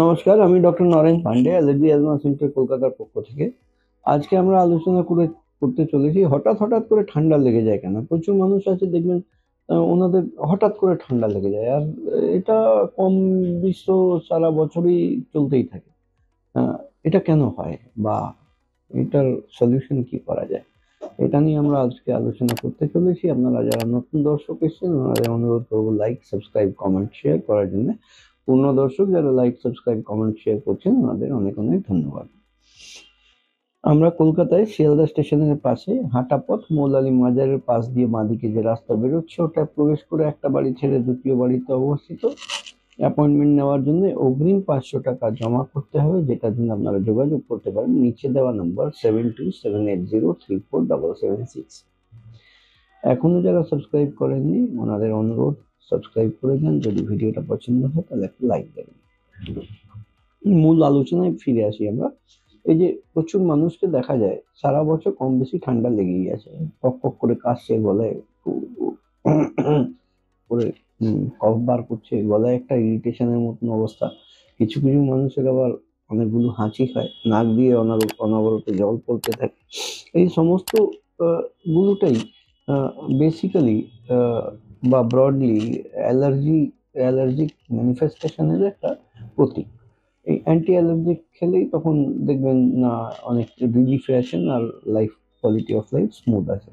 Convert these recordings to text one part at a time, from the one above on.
নমস্কার, আমি doctor Naren Pandey, allergy asthma centre কলকাতার পক্ষ থেকে। আজকে আমরা আলোচনা করতে চলেছি হঠাৎ হঠাৎ করে ঠান্ডা লেগে যায় কেন। প্রচুর মানুষ আছে দেখবেন, ওনাদের হঠাৎ করে ঠান্ডা লেগে যায়, আর এটা কম বিশ্ব সারা বছরই চলতেই থাকে। আহ, এটা কেন হয়, বা এটার সলিউশন কি করা যায়, এটা নিয়ে আমরা আজকে আলোচনা করতে চলেছি। আপনারা যারা নতুন দর্শক এসেছেন, ওনাদের অনুরোধ করবো লাইক, সাবস্ক্রাইব, কমেন্ট, শেয়ার করার জন্য। পূর্ণ দর্শক যারা লাইক, সাবস্ক্রাইব, কমেন্ট, শেয়ার করছেন, ওনাদের অনেক অনেক ধন্যবাদ। আমরা কলকাতায় শিয়ালদা স্টেশনের পাশে হাঁটা পথ মৌলালী মাজারের পাশ দিয়ে বাঁদিকে যে রাস্তা বেরোচ্ছে, ওটা প্রবেশ করে একটা বাড়ি ছেড়ে দ্বিতীয় বাড়িতে অবস্থিত। অ্যাপয়েন্টমেন্ট নেওয়ার জন্য অগ্রিম 500 টাকা জমা করতে হবে, যেটার জন্য আপনারা যোগাযোগ করতে পারেন নিচে দেওয়া নম্বর 7278034776। এখনো যারা সাবস্ক্রাইব করেননি, ওনাদের অনুরোধ সাবস্ক্রাইব করে দেন। যদি ভিডিওটা পছন্দ হয় তাহলে একটা লাইক দেবেন। মূল আলোচনায় ফিরে আসি আমরা। এই যে প্রচুর মানুষকে দেখা যায় সারা বছর কম বেশি ঠান্ডা লেগেই আছে, পক পক করে কাশছে, গলায় করে কফ বার করছে, গলায় একটা ইরিটেশনের মতন অবস্থা। কিছু কিছু মানুষের আবার অনেকগুলো হাঁচি হয়, নাক দিয়ে অনবরত জল পড়তে থাকে। এই সমস্ত গুলোটাই বেসিক্যালি বা ব্রডলি অ্যালার্জিক ম্যানিফেস্টেশনের একটা প্রতীক। এই অ্যান্টি অ্যালার্জিক খেলেই তখন দেখবেন না অনেক রিলিফ আসেন, আর life quality of life smooth আছে।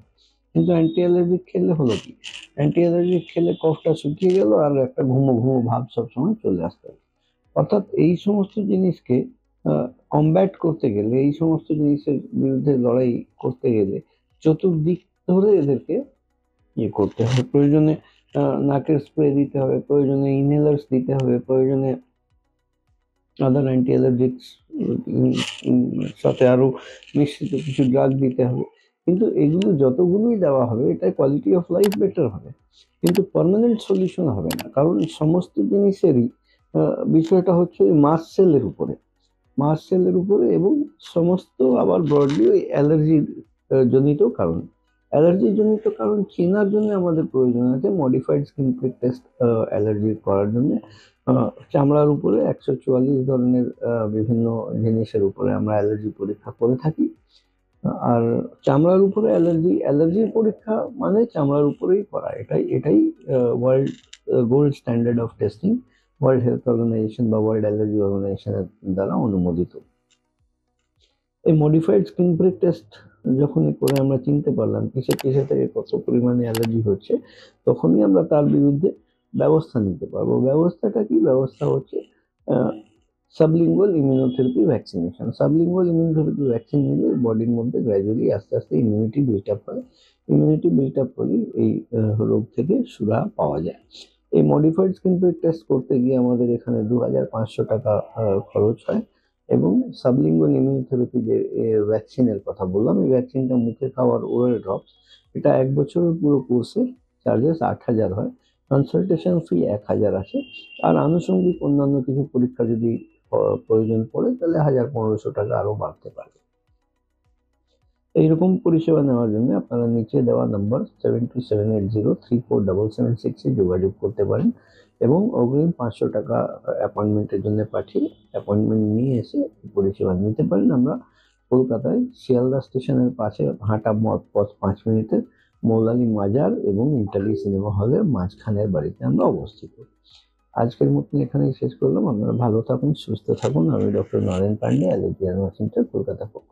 কিন্তু অ্যান্টি অ্যালার্জিক খেলে হলো কি, অ্যান্টি অ্যালার্জিক খেলে কফটা শুকিয়ে গেল, আর একটা ঘুমো ঘুমো ভাব সবসময় চলে আসতে হবে। অর্থাৎ এই সমস্ত জিনিসকে কমব্যাট করতে গেলে, এই সমস্ত জিনিসের বিরুদ্ধে লড়াই করতে গেলে চতুর্দিক ধরে এদেরকে করতে হবে। প্রয়োজনে নাকের স্প্রে দিতে হবে, প্রয়োজনে ইনহেলার্স দিতে হবে, প্রয়োজনে আদার অ্যান্টি অ্যালার্জিক্স সাথে আরো মিশ্রিত কিছু ড্রাগ দিতে হবে। কিন্তু এগুলো যতগুলোই দেওয়া হবে, এটা কোয়ালিটি অফ লাইফ বেটার হবে, কিন্তু পার্মানেন্ট সলিউশন হবে না। কারণ সমস্ত জিনিসেরই বিষয়টা হচ্ছে ওই মাস সেলের উপরে, এবং সমস্ত আবার ব্রডলি ওই অ্যালার্জির জনিত কারণ। অ্যালার্জির জনিত কারণ চেনার জন্য আমাদের প্রয়োজন আছে modified skin prick test allergy করার জন্য। চামড়ার উপরে 144 ধরনের বিভিন্ন জিনিসের উপরে আমরা অ্যালার্জি পরীক্ষা করে থাকি। আর চামড়ার উপরে অ্যালার্জির পরীক্ষা মানে চামড়ার উপরেই করা, এটাই world gold standard of testing, world health organization বা ওয়ার্ল্ড অ্যালার্জি অর্গানাইজেশনের দ্বারা অনুমোদিত। এই মডিফাইড স্কিন প্রিক টেস্ট যখনই করে আমরা চিনতে পারলাম কিসে কিসে থেকে কত পরিমাণে অ্যালার্জি হচ্ছে, তখনই আমরা তার বিরুদ্ধে ব্যবস্থা নিতে পারবো। ব্যবস্থাটা কি? ব্যবস্থা হচ্ছে sublingual immunotherapy vaccination. Sublingual immunotherapy vaccine নিলে বডির মধ্যে গ্র্যাজুয়ালি আস্তে আস্তে ইমিউনিটি বিল্ট আপ হয়। ইমিউনিটি বিল্ট আপ হলেই এই রোগ থেকে সুরাহা পাওয়া যায়। এই মডিফাইড স্কিন প্রিক টেস্ট করতে গিয়ে আমাদের এখানে 2500 টাকা খরচ হয়। এবং সাবলিঙ্গুয়াল ইমিউনোথেরাপি যে ভ্যাকসিনের কথা বললাম, এই ভ্যাকসিনটা মুখে খাওয়ার ওরাল ড্রপস, এটা 1 বছরের পুরো কোর্সে চার্জেস 8,000 হয়। কনসালটেশন ফি 1,000 আসে। আর আনুষঙ্গিক অন্যান্য কিছু পরীক্ষা যদি প্রয়োজন পড়ে, তাহলে 1,000-1,500 টাকা আরো বাড়তে পারে। এইরকম পরিষেবা নেওয়ার জন্য আপনারা নিচে দেওয়া নম্বর 7278034776 যোগাযোগ করতে পারেন, এবং অগ্রিম 500 টাকা অ্যাপয়েন্টমেন্টের জন্য পাঠিয়ে অ্যাপয়েন্টমেন্ট নিয়ে এসে পরিষেবা নিতে পারেন। আমরা কলকাতায় শিয়ালদা স্টেশনের পাশে হাঁটা পথ 5 মিনিটের মৌলালী মাজার এবং ইন্টারলি সিনেমা হলের মাঝখানের বাড়িতে আমরা অবস্থিত। আজকের মতন এখানেই শেষ করলাম। আপনারা ভালো থাকুন, সুস্থ থাকুন। আমি doctor Naren Pandey, allergy asthma centre, Kolkata পক্ষ।